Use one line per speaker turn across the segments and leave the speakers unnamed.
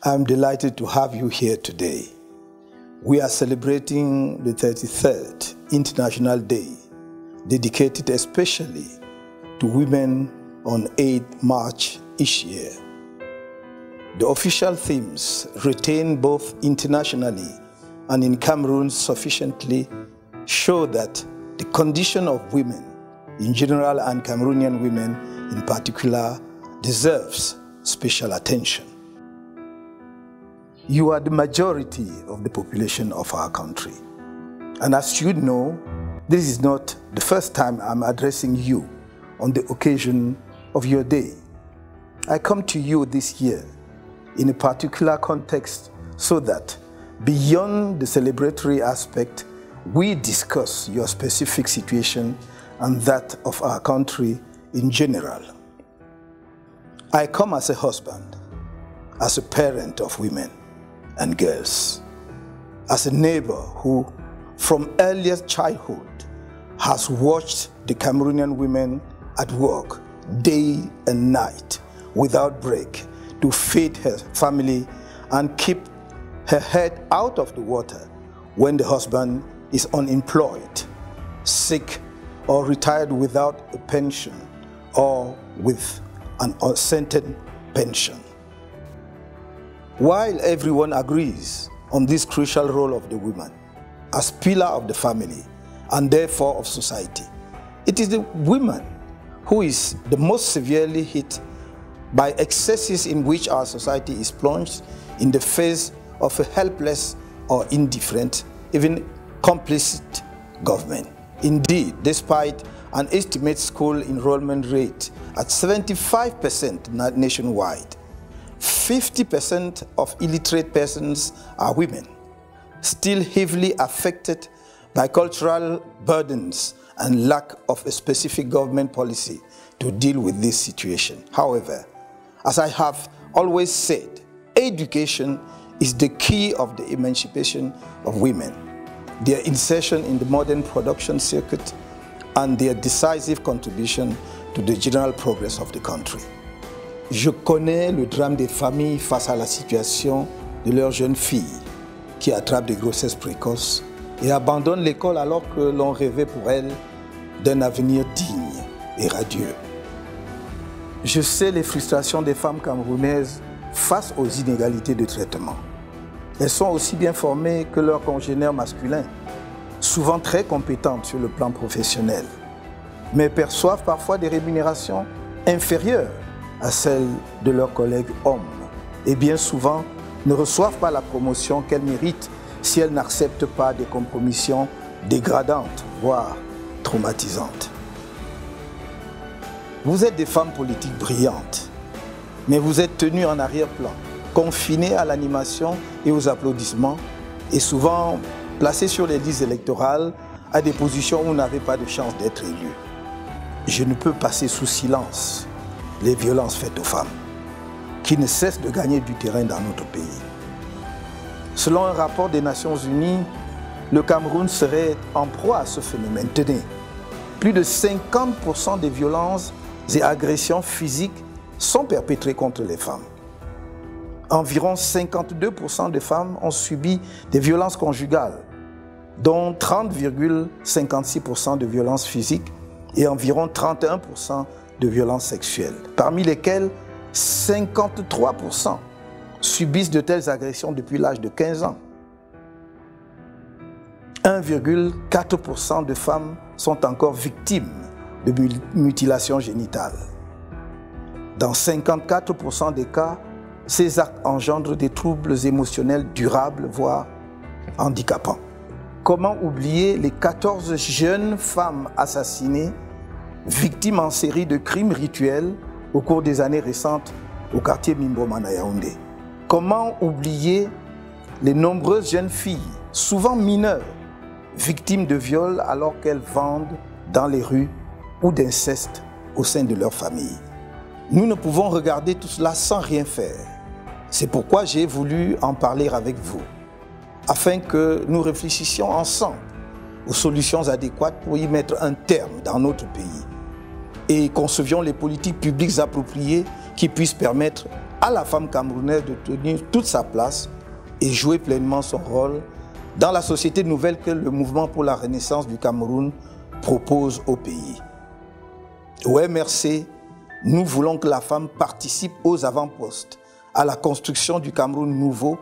I'm delighted to have you here today. We are celebrating the 33rd International Day, dedicated especially to women on 8 March each year. The official themes retained both internationally and in Cameroon sufficiently show that the condition of women in general and Cameroonian women in particular deserves special attention. You are the majority of the population of our country. And as you know, this is not the first time I'm addressing you on the occasion of your day. I come to you this year in a particular context so that beyond the celebratory aspect, we discuss your specific situation and that of our country in general. I come as a husband, as a parent of women and girls, as a neighbor who, from earliest childhood, has watched the Cameroonian women at work day and night without break to feed her family and keep her head out of the water when the husband is unemployed, sick, or retired without a pension or with an uncertain pension. While everyone agrees on this crucial role of the woman as pillar of the family and therefore of society, it is the woman who is the most severely hit by excesses in which our society is plunged in the face of a helpless or indifferent, even complicit government. Indeed, despite an estimated school enrollment rate at 75% nationwide, 50% of illiterate persons are women, still heavily affected by cultural burdens and lack of a specific government policy to deal with this situation. However, as I have always said, education is the key of the emancipation of women, their insertion in the modern production circuit, and their decisive contribution to the general progress of the country. Je connais le drame des familles face à la situation de leurs jeunes filles qui attrapent des grossesses précoces et abandonnent l'école alors que l'on rêvait pour elles d'un avenir digne et radieux. Je sais les frustrations des femmes camerounaises face aux inégalités de traitement. Elles sont aussi bien formées que leurs congénères masculins, souvent très compétentes sur le plan professionnel, mais perçoivent parfois des rémunérations inférieures à celles de leurs collègues hommes et bien souvent ne reçoivent pas la promotion qu'elles méritent si elles n'acceptent pas des compromissions dégradantes, voire traumatisantes. Vous êtes des femmes politiques brillantes, mais vous êtes tenues en arrière-plan, confinées à l'animation et aux applaudissements et souvent placées sur les listes électorales à des positions où vous n'avez pas de chance d'être élu. Je ne peux passer sous silence les violences faites aux femmes, qui ne cessent de gagner du terrain dans notre pays. Selon un rapport des Nations Unies, le Cameroun serait en proie à ce phénomène. Tenez, plus de 50% des violences et agressions physiques sont perpétrées contre les femmes. Environ 52% des femmes ont subi des violences conjugales, dont 30,56% de violences physiques et environ 31% de violences sexuelles, parmi lesquelles 53% subissent de telles agressions depuis l'âge de 15 ans. 1,4% de femmes sont encore victimes de mutilations génitales. Dans 54% des cas, ces actes engendrent des troubles émotionnels durables, voire handicapants. Comment oublier les 14 jeunes femmes assassinées, victimes en série de crimes rituels au cours des années récentes au quartier Mimboma à Yaoundé? Comment oublier les nombreuses jeunes filles, souvent mineures, victimes de viols alors qu'elles vendent dans les rues ou d'inceste au sein de leur famille? Nous ne pouvons regarder tout cela sans rien faire. C'est pourquoi j'ai voulu en parler avec vous, afin que nous réfléchissions ensemble aux solutions adéquates pour y mettre un terme dans notre pays et concevions les politiques publiques appropriées qui puissent permettre à la femme camerounaise de tenir toute sa place et jouer pleinement son rôle dans la société nouvelle que le mouvement pour la renaissance du Cameroun propose au pays. Au MRC, nous voulons que la femme participe aux avant-postes à la construction du Cameroun nouveau,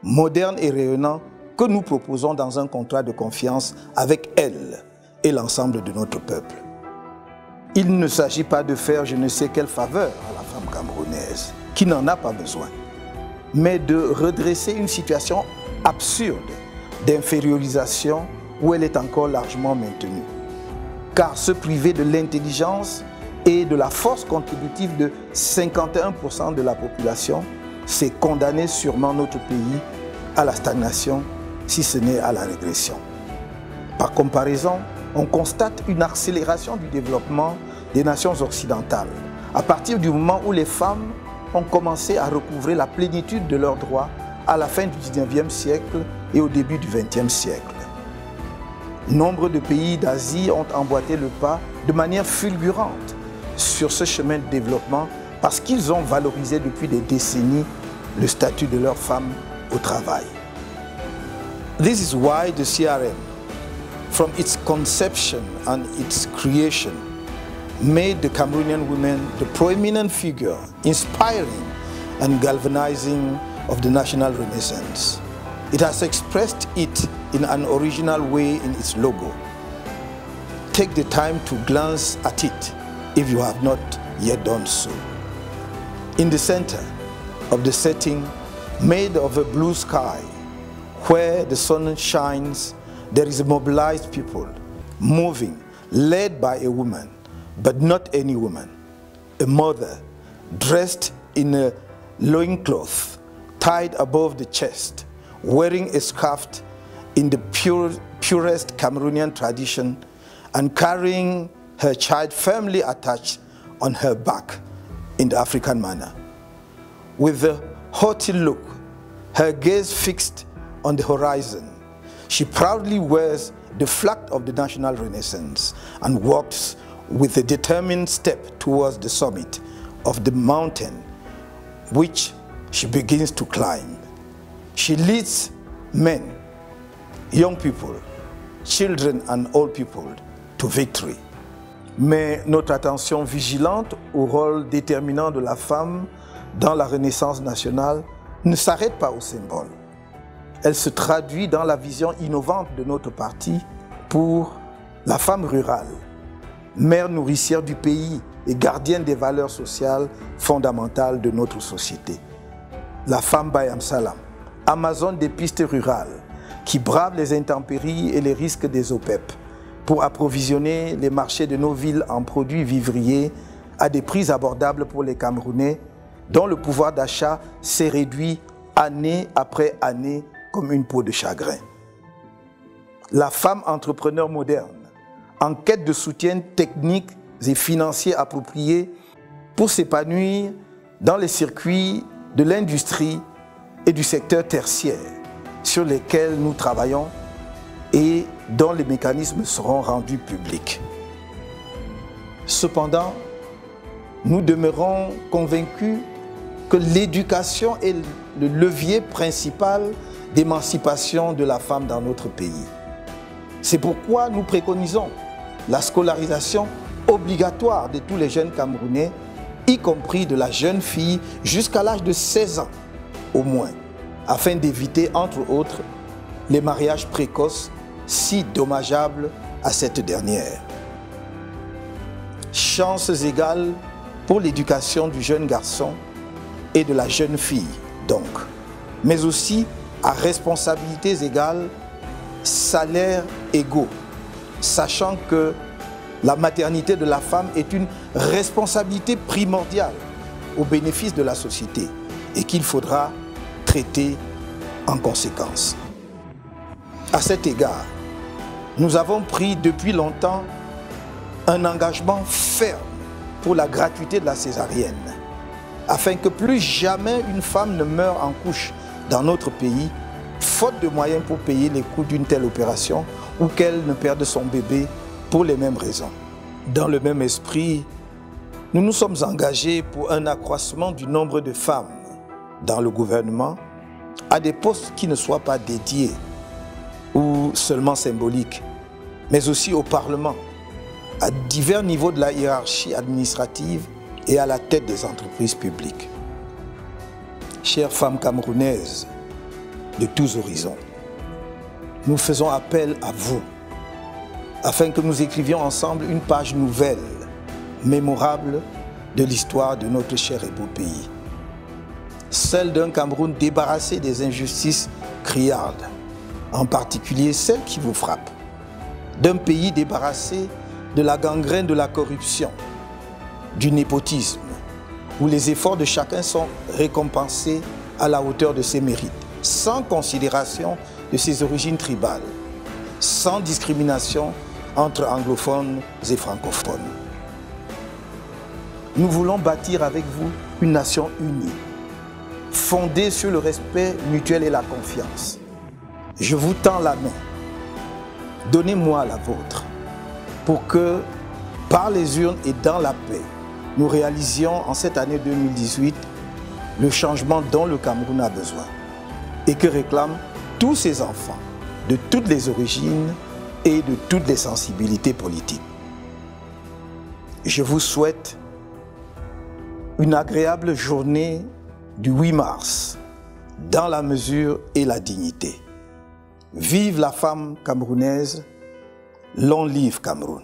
moderne et rayonnant que nous proposons dans un contrat de confiance avec elle et l'ensemble de notre peuple. Il ne s'agit pas de faire je ne sais quelle faveur à la femme camerounaise, qui n'en a pas besoin, mais de redresser une situation absurde d'infériorisation où elle est encore largement maintenue. Car se priver de l'intelligence et de la force contributive de 51% de la population, c'est condamner sûrement notre pays à la stagnation, si ce n'est à la régression. Par comparaison, on constate une accélération du développement des nations occidentales, à partir du moment où les femmes ont commencé à recouvrer la plénitude de leurs droits à la fin du 19e siècle et au début du 20e siècle. Nombre de pays d'Asie ont emboîté le pas de manière fulgurante sur ce chemin de développement parce qu'ils ont valorisé depuis des décennies le statut de leurs femmes au travail. This is why the CRM, from its conception and its creation, made the Cameroonian women the prominent figure, inspiring and galvanizing of the national renaissance. It has expressed it in an original way in its logo. Take the time to glance at it if you have not yet done so. In the center of the setting, made of a blue sky, where the sun shines, there is a mobilized people, moving, led by a woman, but not any woman, a mother, dressed in a loincloth, tied above the chest, wearing a scarf in the purest Cameroonian tradition, and carrying her child firmly attached on her back in the African manner. With a haughty look, her gaze fixed on the horizon, she proudly wears the flag of the national renaissance and walks with a determined step towards the summit of the mountain, which she begins to climb. She leads men, young people, children and old people to victory. Mais notre attention vigilante au rôle déterminant de la femme dans la renaissance nationale ne s'arrête pas au symbole. Elle se traduit dans la vision innovante de notre parti pour la femme rurale, mère nourricière du pays et gardienne des valeurs sociales fondamentales de notre société. La femme Bayam Salam, Amazone des pistes rurales, qui brave les intempéries et les risques des OPEP pour approvisionner les marchés de nos villes en produits vivriers à des prix abordables pour les Camerounais, dont le pouvoir d'achat s'est réduit année après année comme une peau de chagrin. La femme entrepreneur moderne, en quête de soutien technique et financier approprié pour s'épanouir dans les circuits de l'industrie et du secteur tertiaire sur lesquels nous travaillons et dont les mécanismes seront rendus publics. Cependant, nous demeurons convaincus que l'éducation est le levier principal d'émancipation de la femme dans notre pays. C'est pourquoi nous préconisons la scolarisation obligatoire de tous les jeunes Camerounais, y compris de la jeune fille jusqu'à l'âge de 16 ans au moins, afin d'éviter, entre autres, les mariages précoces si dommageables à cette dernière. Chances égales pour l'éducation du jeune garçon et de la jeune fille, donc, mais aussi à responsabilités égales, salaires égaux, sachant que la maternité de la femme est une responsabilité primordiale au bénéfice de la société et qu'il faudra traiter en conséquence. À cet égard, nous avons pris depuis longtemps un engagement ferme pour la gratuité de la césarienne, afin que plus jamais une femme ne meure en couche dans notre pays, faute de moyens pour payer les coûts d'une telle opération ou qu'elle ne perde son bébé pour les mêmes raisons. Dans le même esprit, nous nous sommes engagés pour un accroissement du nombre de femmes dans le gouvernement à des postes qui ne soient pas dédiés ou seulement symboliques, mais aussi au Parlement, à divers niveaux de la hiérarchie administrative et à la tête des entreprises publiques. Chères femmes camerounaises de tous horizons, nous faisons appel à vous afin que nous écrivions ensemble une page nouvelle, mémorable de l'histoire de notre cher et beau pays. Celle d'un Cameroun débarrassé des injustices criardes, en particulier celles qui vous frappent. D'un pays débarrassé de la gangrène de la corruption, du népotisme, où les efforts de chacun sont récompensés à la hauteur de ses mérites, sans considération de ses origines tribales, sans discrimination entre anglophones et francophones. Nous voulons bâtir avec vous une nation unie, fondée sur le respect mutuel et la confiance. Je vous tends la main. Donnez-moi la vôtre pour que, par les urnes et dans la paix, nous réalisions en cette année 2018 le changement dont le Cameroun a besoin et que réclament tous ses enfants de toutes les origines et de toutes les sensibilités politiques. Je vous souhaite une agréable journée du 8 mars, dans la mesure et la dignité. Vive la femme camerounaise, long live Cameroun.